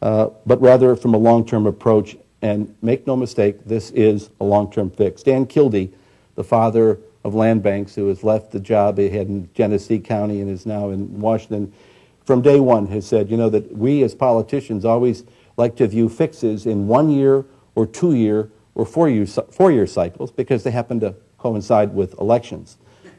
but rather from a long-term approach. And make no mistake, this is a long-term fix. Dan Kildee, the father of land banks, who has left the job he had in Genesee County and is now in Washington, from day one has said, you know, that we as politicians always like to view fixes in 1 year or 2 year or 4 year cycles because they happen to coincide with elections.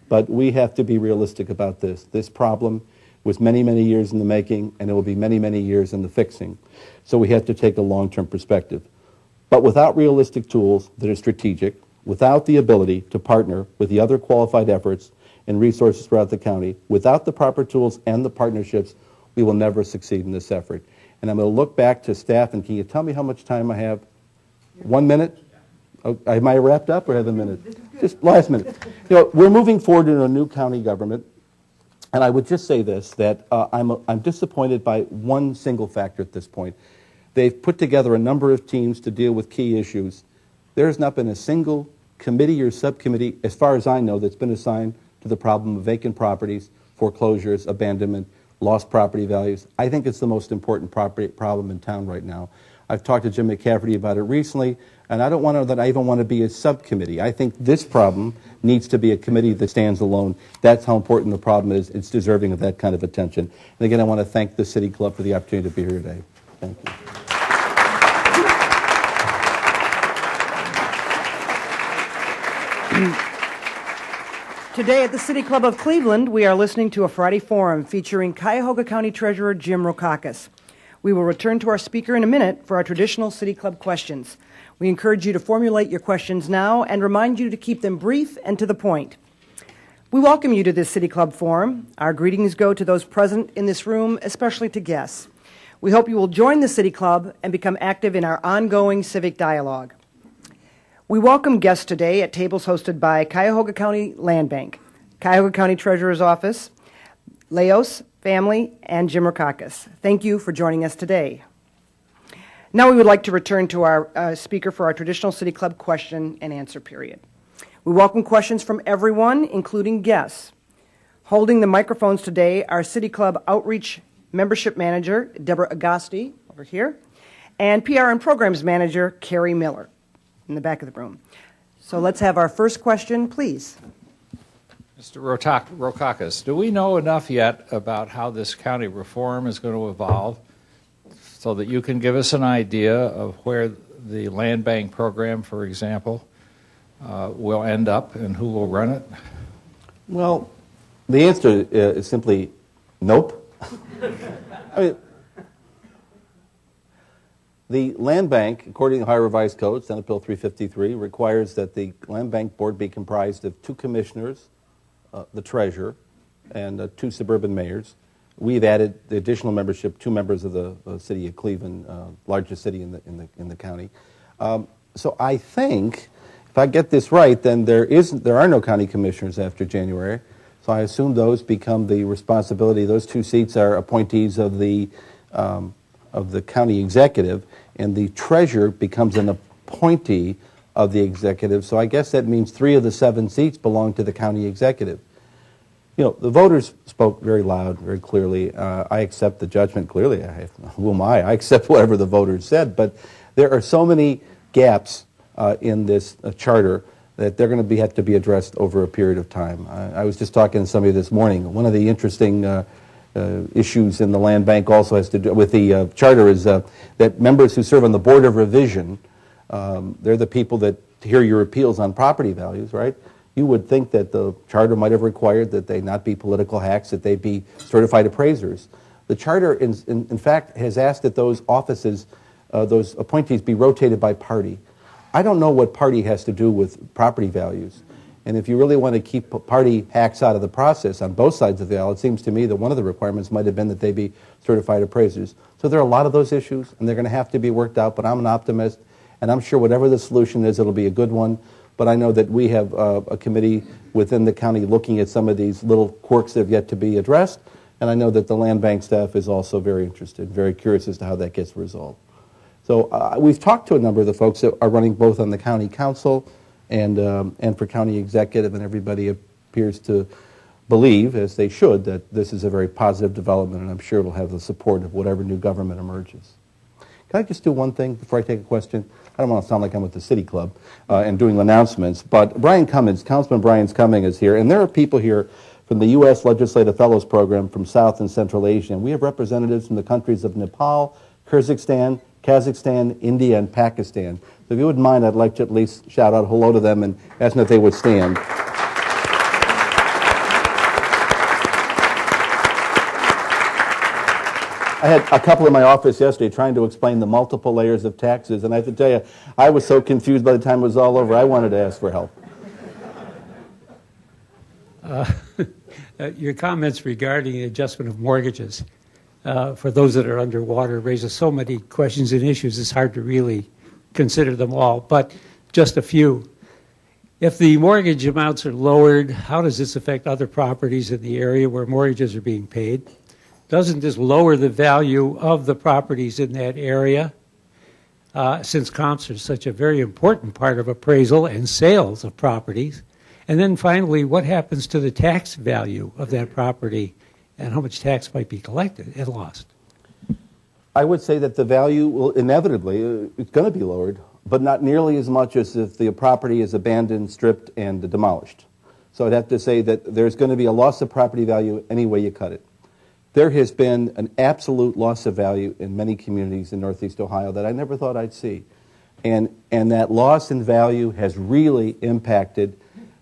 But we have to be realistic about this. This problem was many, many years in the making, and it will be many, many years in the fixing. So we have to take a long-term perspective. But without realistic tools that are strategic, without the ability to partner with the other qualified efforts and resources throughout the county, without the proper tools and the partnerships, we will never succeed in this effort. And I'm going to look back to staff, and can you tell me how much time I have? 1 minute? Oh, am I wrapped up or have a minute? Just last minute. You know, we're moving forward in a new county government, and I would just say this, that I'm disappointed by one single factor at this point. They've put together a number of teams to deal with key issues. There has not been a single committee or subcommittee, as far as I know, that's been assigned to the problem of vacant properties, foreclosures, abandonment, lost property values. I think it's the most important property problem in town right now. I've talked to Jim McCafferty about it recently, and I don't want to that I even want to be a subcommittee. I think this problem needs to be a committee that stands alone. That's how important the problem is. It's deserving of that kind of attention. And again, I want to thank the City Club for the opportunity to be here today. Thank you. Today at the City Club of Cleveland, we are listening to a Friday Forum featuring Cuyahoga County Treasurer Jim Rokakis. We will return to our speaker in a minute for our traditional City Club questions. We encourage you to formulate your questions now and remind you to keep them brief and to the point. We welcome you to this City Club Forum. Our greetings go to those present in this room, especially to guests. We hope you will join the City Club and become active in our ongoing civic dialogue. We welcome guests today at tables hosted by Cuyahoga County Land Bank, Cuyahoga County Treasurer's Office, Leos family, and Jim Rokakis. Thank you for joining us today. Now we would like to return to our speaker for our traditional City Club question and answer period. We welcome questions from everyone, including guests. Holding the microphones today are City Club Outreach Membership Manager, Deborah Agosti, over here, and PR and Programs Manager, Carrie Miller, in the back of the room. So let's have our first question, please. Mr. Rokakis, do we know enough yet about how this county reform is going to evolve so that you can give us an idea of where the land bank program, for example, will end up and who will run it? Well, the answer is simply nope. I mean, the land bank, according to Ohio Revised Code, Senate Bill 353, requires that the land bank board be comprised of 2 commissioners, the treasurer, and 2 suburban mayors. We've added the additional membership, 2 members of the city of Cleveland, largest city in the county. So I think, if I get this right, then there are no county commissioners after January. So I assume those become the responsibility. Those 2 seats are appointees of the county executive, and the treasurer becomes an appointee of the executive. So I guess that means 3 of the 7 seats belong to the county executive. You know, the voters spoke very loud, very clearly. I accept the judgment clearly. Who am I? I accept whatever the voters said. But there are so many gaps in this charter that they're going to have to be addressed over a period of time. I was just talking to somebody this morning. One of the interesting issues in the land bank also has to do with the charter is that members who serve on the Board of Revision, they're the people that hear your appeals on property values, right? You would think that the charter might have required that they not be political hacks, that they be certified appraisers. The charter, in fact, has asked that those offices, those appointees, be rotated by party. I don't know what party has to do with property values. And if you really want to keep party hacks out of the process on both sides of the aisle, it seems to me that one of the requirements might have been that they be certified appraisers. So there are a lot of those issues, and they're going to have to be worked out, but I'm an optimist, and I'm sure whatever the solution is, it'll be a good one. But I know that we have a committee within the county looking at some of these little quirks that have yet to be addressed, and I know that the land bank staff is also very interested, very curious as to how that gets resolved. So we've talked to a number of the folks that are running both on the county council and for county executive, and everybody appears to believe, as they should, that this is a very positive development, and I'm sure it'll have the support of whatever new government emerges. Can I just do one thing before I take a question? I don't want to sound like I'm with the City Club and doing announcements, but Councilman Brian Cummings is here, and there are people here from the U.S. Legislative Fellows Program from South and Central Asia, and we have representatives from the countries of Nepal, Kyrgyzstan, Kazakhstan, India, and Pakistan. So if you wouldn't mind, I'd like to at least shout out hello to them and ask them if they would stand. I had a couple in my office yesterday trying to explain the multiple layers of taxes, and I have to tell you, I was so confused by the time it was all over, I wanted to ask for help. Your comments regarding the adjustment of mortgages for those that are underwater raises so many questions and issues, it's hard to really consider them all, but just a few. If the mortgage amounts are lowered, how does this affect other properties in the area where mortgages are being paid? Doesn't this lower the value of the properties in that area, since comps are such a very important part of appraisal and sales of properties? And then finally, what happens to the tax value of that property and how much tax might be collected and lost? I would say that the value will inevitably, it's going to be lowered, but not nearly as much as if the property is abandoned, stripped, and demolished. So I'd have to say that there's going to be a loss of property value any way you cut it. There has been an absolute loss of value in many communities in Northeast Ohio that I never thought I'd see. And that loss in value has really impacted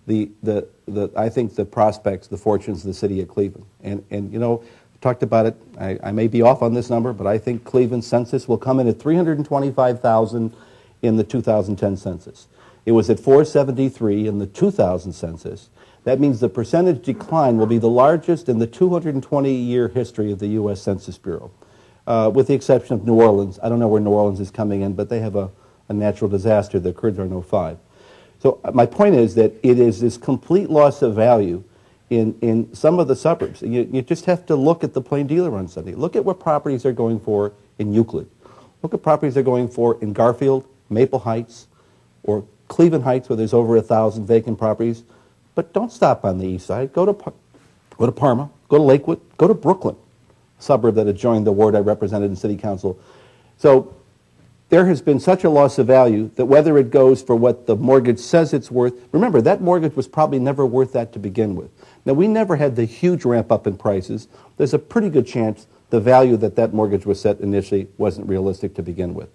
I think the prospects, the fortunes of the city of Cleveland. And you know, talked about it, I may be off on this number, but I think Cleveland's census will come in at 325,000 in the 2010 census. It was at 473 in the 2000 census. That means the percentage decline will be the largest in the 220-year history of the U.S. Census Bureau, with the exception of New Orleans. I don't know where New Orleans is coming in, but they have a natural disaster that occurred there in 2005. So my point is that it is this complete loss of value in some of the suburbs. You just have to look at the plain dealer on Sunday. Look at what properties are going for in Euclid. Look at properties they're going for in Garfield, Maple Heights, or Cleveland Heights, where there's over 1,000 vacant properties. But don't stop on the east side. Go to Parma, go to Lakewood, go to Brooklyn, a suburb that adjoined the ward I represented in city council. So there has been such a loss of value that whether it goes for what the mortgage says it's worth, remember, that mortgage was probably never worth that to begin with. Now, we never had the huge ramp up in prices. There's a pretty good chance the value that mortgage was set initially wasn't realistic to begin with.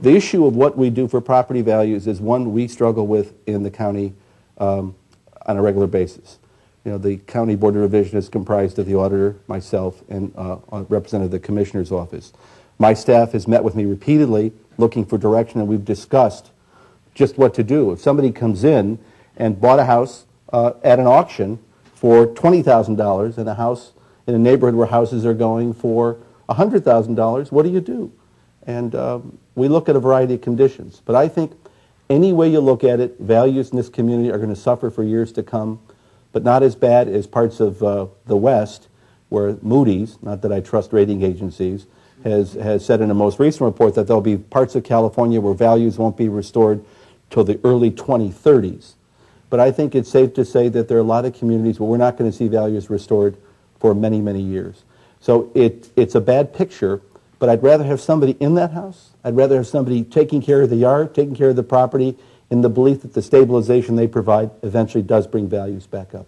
The issue of what we do for property values is one we struggle with in the county on a regular basis. You know, the county board of revision is comprised of the auditor, myself, and a representative of the commissioner's office. My staff has met with me repeatedly looking for direction, and we've discussed just what to do. If somebody comes in and bought a house at an auction for $20,000 and a house in a neighborhood where houses are going for $100,000, what do you do? And we look at a variety of conditions. But I think any way you look at it, values in this community are going to suffer for years to come, but not as bad as parts of the West, where Moody's, not that I trust rating agencies, has said in a most recent report that there'll be parts of California where values won't be restored till the early 2030s. But I think it's safe to say that there are a lot of communities where we're not going to see values restored for many, many years. So it's a bad picture, but I'd rather have somebody in that house. I'd rather have somebody taking care of the yard, taking care of the property, in the belief that the stabilization they provide eventually does bring values back up.